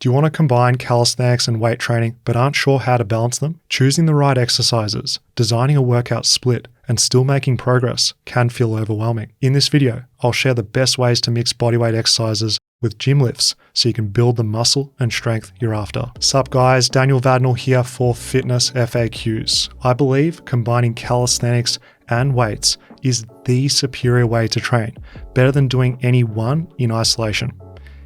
Do you want to combine calisthenics and weight training but aren't sure how to balance them? Choosing the right exercises, designing a workout split, and still making progress can feel overwhelming. In this video, I'll share the best ways to mix bodyweight exercises with gym lifts so you can build the muscle and strength you're after. Sup guys, Daniel Vadnal here for Fitness FAQs. I believe combining calisthenics and weights is the superior way to train, better than doing any one in isolation.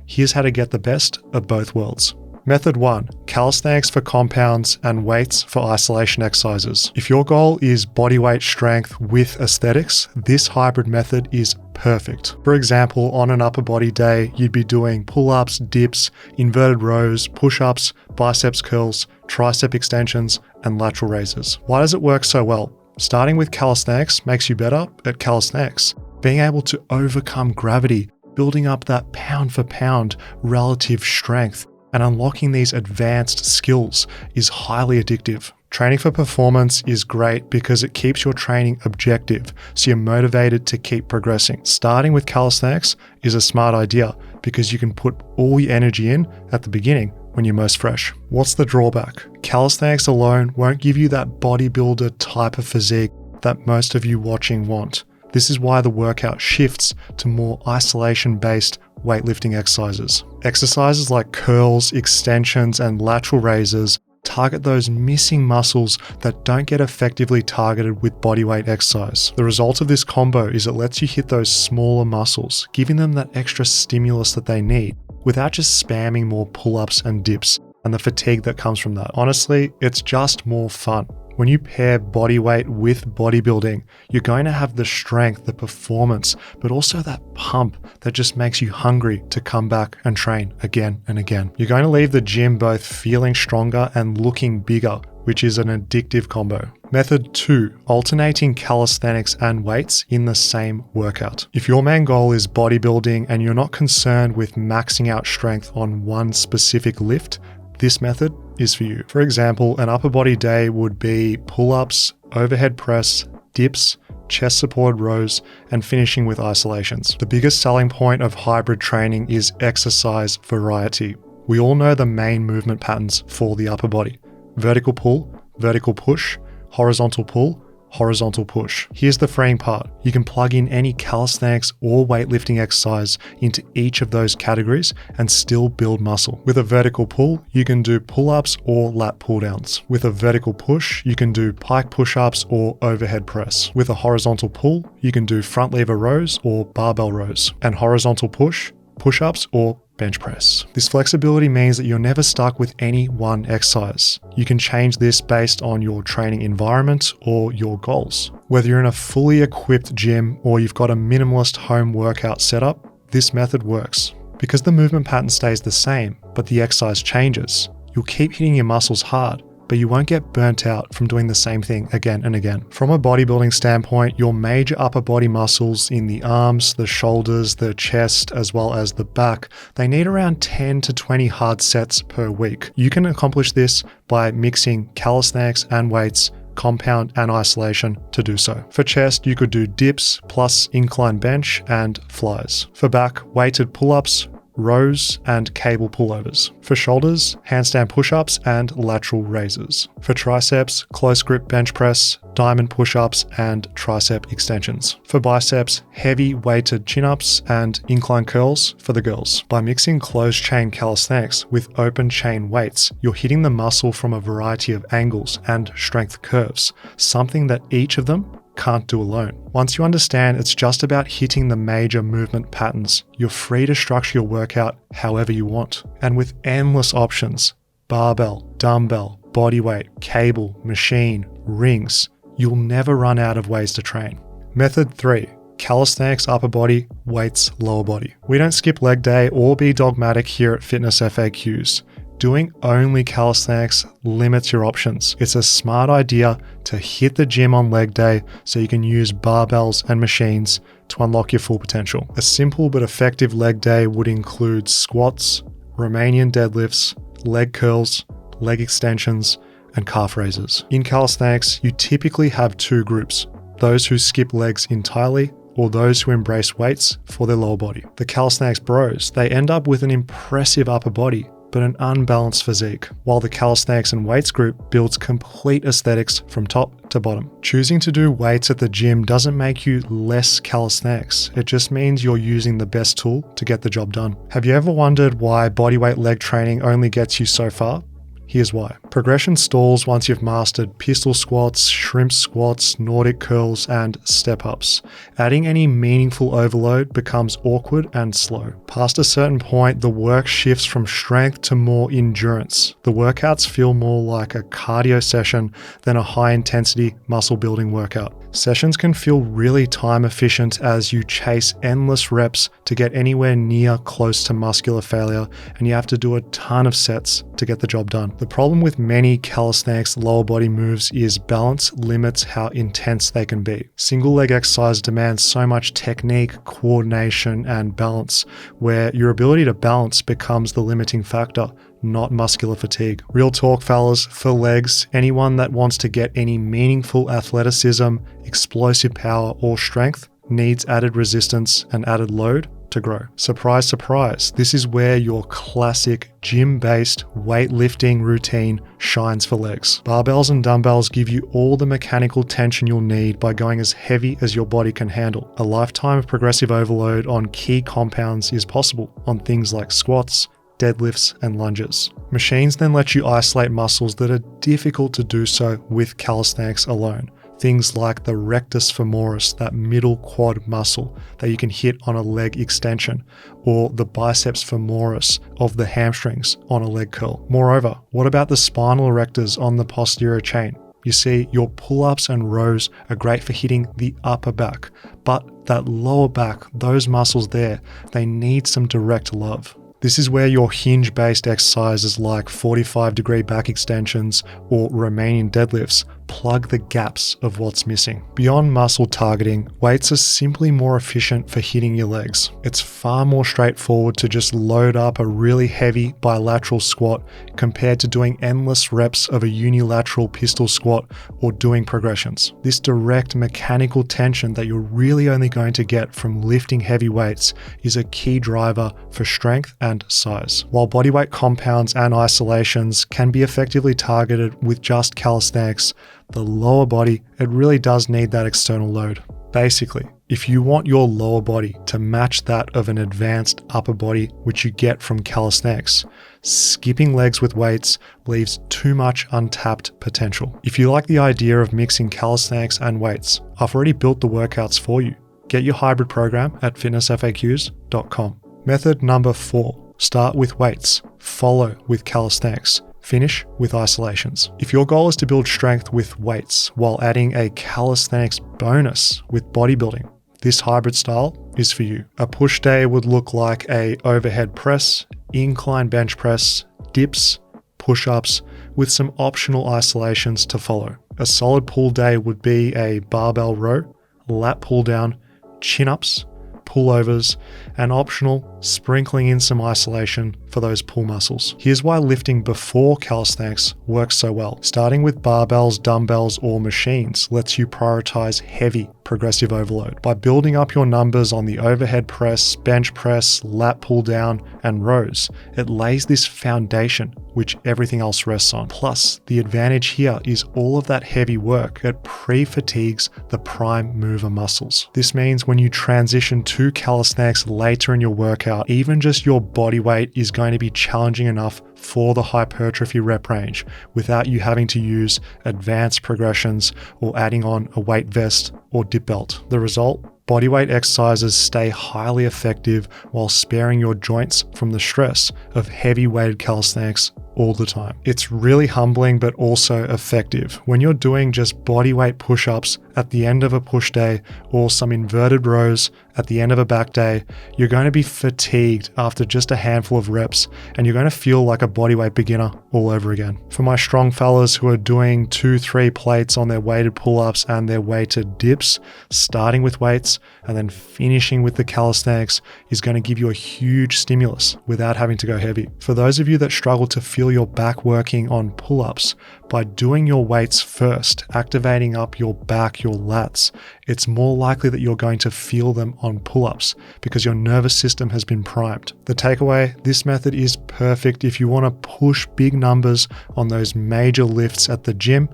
Here's how to get the best of both worlds. Method 1. Calisthenics for compounds and weights for isolation exercises. If your goal is bodyweight strength with aesthetics, this hybrid method is perfect. For example, on an upper body day, you'd be doing pull-ups, dips, inverted rows, push-ups, biceps curls, tricep extensions, and lateral raises. Why does it work so well? Starting with calisthenics makes you better at calisthenics. Being able to overcome gravity, building up that pound for pound relative strength, and unlocking these advanced skills is highly addictive. Training for performance is great because it keeps your training objective, so you're motivated to keep progressing. Starting with calisthenics is a smart idea because you can put all your energy in at the beginning when you're most fresh. What's the drawback? Calisthenics alone won't give you that bodybuilder type of physique that most of you watching want. This is why the workout shifts to more isolation-based weightlifting exercises. Exercises like curls, extensions, and lateral raises target those missing muscles that don't get effectively targeted with bodyweight exercise. The result of this combo is it lets you hit those smaller muscles, giving them that extra stimulus that they need, without just spamming more pull-ups and dips and the fatigue that comes from that. Honestly, it's just more fun. When you pair bodyweight with bodybuilding, you're going to have the strength, the performance, but also that pump that just makes you hungry to come back and train again and again. You're going to leave the gym both feeling stronger and looking bigger, which is an addictive combo. Method 2, alternating calisthenics and weights in the same workout. If your main goal is bodybuilding and you're not concerned with maxing out strength on one specific lift, this method is for you. For example, an upper body day would be pull-ups, overhead press, dips, chest supported rows, and finishing with isolations. The biggest selling point of hybrid training is exercise variety. We all know the main movement patterns for the upper body: vertical pull, vertical push, horizontal pull, horizontal push. Here's the freeing part. You can plug in any calisthenics or weightlifting exercise into each of those categories and still build muscle. With a vertical pull, you can do pull-ups or lat pull-downs. With a vertical push, you can do pike push-ups or overhead press. With a horizontal pull, you can do front lever rows or barbell rows. And horizontal push, push-ups or bench press. This flexibility means that you're never stuck with any one exercise. You can change this based on your training environment or your goals. Whether you're in a fully equipped gym or you've got a minimalist home workout setup, this method works. Because the movement pattern stays the same, but the exercise changes, you'll keep hitting your muscles hard, but you won't get burnt out from doing the same thing again and again. From a bodybuilding standpoint, your major upper body muscles in the arms, the shoulders, the chest, as well as the back, they need around 10 to 20 hard sets per week. You can accomplish this by mixing calisthenics and weights, compound and isolation to do so. For chest, you could do dips plus incline bench and flies. For back, weighted pull-ups, rows, and cable pullovers. For shoulders, handstand push-ups and lateral raises. For triceps, close grip bench press, diamond push-ups, and tricep extensions. For biceps, heavy weighted chin-ups and incline curls for the girls. By mixing closed chain calisthenics with open chain weights, you're hitting the muscle from a variety of angles and strength curves, something that each of them can't do alone. Once you understand it's just about hitting the major movement patterns, you're free to structure your workout however you want. And with endless options, barbell, dumbbell, bodyweight, cable, machine, rings, you'll never run out of ways to train. Method 3. Calisthenics upper body, weights lower body. We don't skip leg day or be dogmatic here at Fitness FAQs. Doing only calisthenics limits your options. It's a smart idea to hit the gym on leg day so you can use barbells and machines to unlock your full potential. A simple but effective leg day would include squats, Romanian deadlifts, leg curls, leg extensions, and calf raises. In calisthenics, you typically have two groups: those who skip legs entirely or those who embrace weights for their lower body. The calisthenics bros, they end up with an impressive upper body, but an unbalanced physique, while the calisthenics and weights group builds complete aesthetics from top to bottom. Choosing to do weights at the gym doesn't make you less calisthenics. It just means you're using the best tool to get the job done. Have you ever wondered why bodyweight leg training only gets you so far? Here's why. Progression stalls once you've mastered pistol squats, shrimp squats, Nordic curls, and step-ups. Adding any meaningful overload becomes awkward and slow. Past a certain point, the work shifts from strength to more endurance. The workouts feel more like a cardio session than a high-intensity muscle-building workout. Sessions can feel really time efficient as you chase endless reps to get anywhere near close to muscular failure, and you have to do a ton of sets to get the job done. The problem with many calisthenics lower body moves is balance limits how intense they can be. Single leg exercise demands so much technique, coordination, and balance, where your ability to balance becomes the limiting factor, not muscular fatigue. Real talk, fellas, for legs, anyone that wants to get any meaningful athleticism, explosive power, or strength needs added resistance and added load to grow. Surprise, surprise, this is where your classic gym-based weightlifting routine shines for legs. Barbells and dumbbells give you all the mechanical tension you'll need by going as heavy as your body can handle. A lifetime of progressive overload on key compounds is possible on things like squats, deadlifts, and lunges. Machines then let you isolate muscles that are difficult to do so with calisthenics alone. Things like the rectus femoris, that middle quad muscle that you can hit on a leg extension, or the biceps femoris of the hamstrings on a leg curl. Moreover, what about the spinal erectors on the posterior chain? You see, your pull-ups and rows are great for hitting the upper back, but that lower back, those muscles there, they need some direct love. This is where your hinge-based exercises like 45-degree back extensions or Romanian deadlifts plug the gaps of what's missing. Beyond muscle targeting, weights are simply more efficient for hitting your legs. It's far more straightforward to just load up a really heavy bilateral squat compared to doing endless reps of a unilateral pistol squat or doing progressions. This direct mechanical tension that you're really only going to get from lifting heavy weights is a key driver for strength and size. While bodyweight compounds and isolations can be effectively targeted with just calisthenics, the lower body, it really does need that external load. Basically, if you want your lower body to match that of an advanced upper body, which you get from calisthenics, skipping legs with weights leaves too much untapped potential. If you like the idea of mixing calisthenics and weights, I've already built the workouts for you. Get your hybrid program at fitnessfaqs.com. Method number 4, start with weights, follow with calisthenics. Finish with isolations. If your goal is to build strength with weights while adding a calisthenics bonus with bodybuilding, this hybrid style is for you. A push day would look like a overhead press, incline bench press, dips, push-ups, with some optional isolations to follow. A solid pull day would be a barbell row, lat pull down, chin-ups, pullovers, and optional sprinkling in some isolation for those pull muscles. Here's why lifting before calisthenics works so well. Starting with barbells, dumbbells, or machines lets you prioritize heavy progressive overload. By building up your numbers on the overhead press, bench press, lat pull down, and rows, it lays this foundation which everything else rests on. Plus, the advantage here is all of that heavy work, it pre-fatigues the prime mover muscles. This means when you transition to calisthenics later in your workout, even just your body weight is going to be challenging enough for the hypertrophy rep range without you having to use advanced progressions or adding on a weight vest or dip belt. The result? Bodyweight exercises stay highly effective while sparing your joints from the stress of heavy weighted calisthenics all the time. It's really humbling but also effective. When you're doing just bodyweight push-ups at the end of a push day or some inverted rows at the end of a back day, you're going to be fatigued after just a handful of reps and you're going to feel like a bodyweight beginner all over again. For my strong fellas who are doing 2-3 plates on their weighted pull-ups and their weighted dips, starting with weights and then finishing with the calisthenics is going to give you a huge stimulus without having to go heavy. For those of you that struggle to feel your back working on pull-ups, by doing your weights first, activating up your back, your lats, it's more likely that you're going to feel them on pull-ups because your nervous system has been primed. The takeaway, this method is perfect if you want to push big numbers on those major lifts at the gym,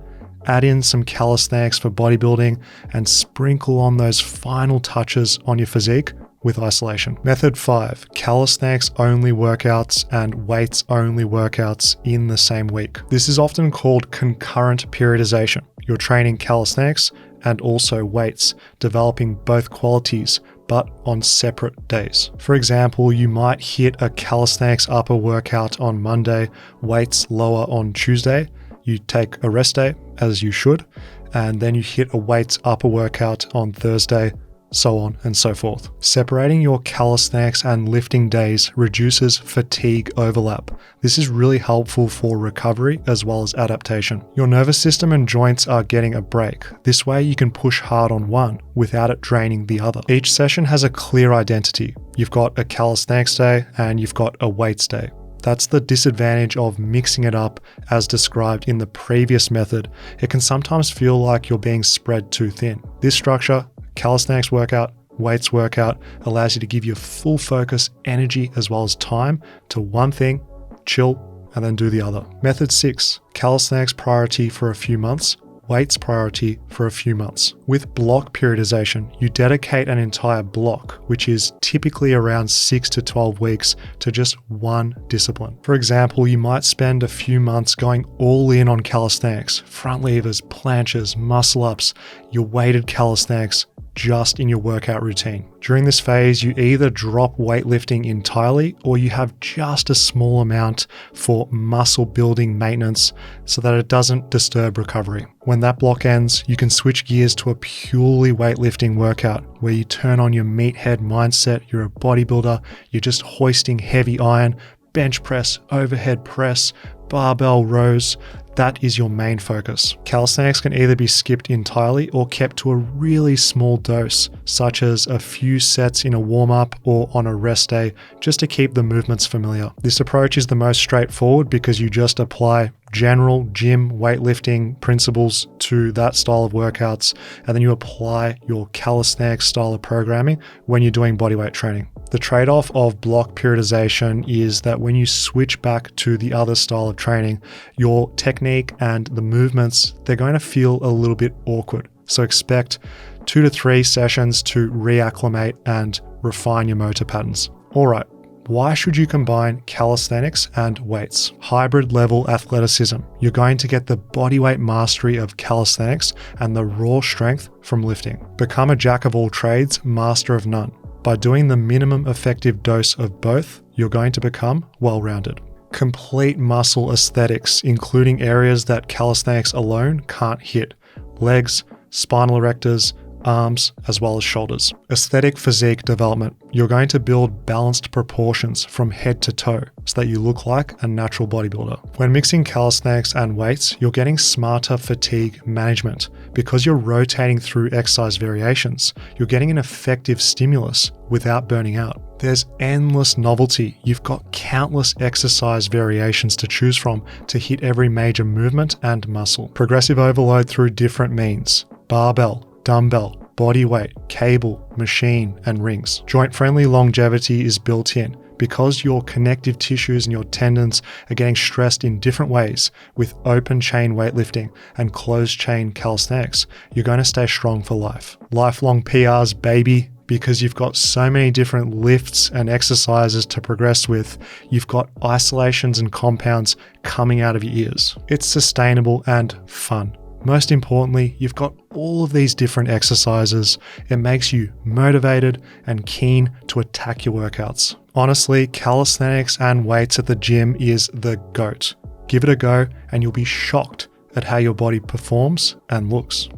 add in some calisthenics for bodybuilding, and sprinkle on those final touches on your physique with isolation. Method 5, calisthenics only workouts and weights only workouts in the same week. This is often called concurrent periodization. You're training calisthenics and also weights, developing both qualities, but on separate days. For example, you might hit a calisthenics upper workout on Monday, weights lower on Tuesday. You take a rest day, as you should, and then you hit a weights upper workout on Thursday, so on and so forth. Separating your calisthenics and lifting days reduces fatigue overlap. This is really helpful for recovery as well as adaptation. Your nervous system and joints are getting a break. This way you can push hard on one without it draining the other. Each session has a clear identity. You've got a calisthenics day and you've got a weights day. That's the disadvantage of mixing it up as described in the previous method. It can sometimes feel like you're being spread too thin. This structure, calisthenics workout, weights workout, allows you to give your full focus, energy, as well as time to one thing, chill, and then do the other. Method 6, calisthenics priority for a few months, weights priority for a few months. With block periodization, you dedicate an entire block, which is typically around 6 to 12 weeks, to just one discipline. For example, you might spend a few months going all in on calisthenics, front levers, planches, muscle ups, your weighted calisthenics, just in your workout routine. During this phase, you either drop weightlifting entirely or you have just a small amount for muscle building maintenance so that it doesn't disturb recovery. When that block ends, you can switch gears to a purely weightlifting workout where you turn on your meathead mindset. You're a bodybuilder, you're just hoisting heavy iron, bench press, overhead press, barbell rows. That is your main focus. Calisthenics can either be skipped entirely or kept to a really small dose, such as a few sets in a warm-up or on a rest day, just to keep the movements familiar. This approach is the most straightforward because you just apply general gym weightlifting principles to that style of workouts, and then you apply your calisthenics style of programming when you're doing bodyweight training. The trade-off of block periodization is that when you switch back to the other style of training, your technique and the movements, they're going to feel a little bit awkward. So expect 2 to 3 sessions to reacclimate and refine your motor patterns. All right. Why should you combine calisthenics and weights? Hybrid level athleticism. You're going to get the bodyweight mastery of calisthenics and the raw strength from lifting. Become a jack of all trades, master of none. By doing the minimum effective dose of both, you're going to become well-rounded. Complete muscle aesthetics, including areas that calisthenics alone can't hit. Legs, spinal erectors, arms, as well as shoulders. Aesthetic physique development. You're going to build balanced proportions from head to toe so that you look like a natural bodybuilder. When mixing calisthenics and weights, you're getting smarter fatigue management. Because you're rotating through exercise variations, you're getting an effective stimulus without burning out. There's endless novelty. You've got countless exercise variations to choose from to hit every major movement and muscle. Progressive overload through different means. Barbell, dumbbell, body weight, cable, machine, and rings. Joint-friendly longevity is built in because your connective tissues and your tendons are getting stressed in different ways with open chain weightlifting and closed chain calisthenics. You're going to stay strong for life. Lifelong PRs, baby. Because you've got so many different lifts and exercises to progress with, you've got isolations and compounds coming out of your ears. It's sustainable and fun. Most importantly, you've got all of these different exercises. It makes you motivated and keen to attack your workouts. Honestly, calisthenics and weights at the gym is the GOAT. Give it a go and you'll be shocked at how your body performs and looks.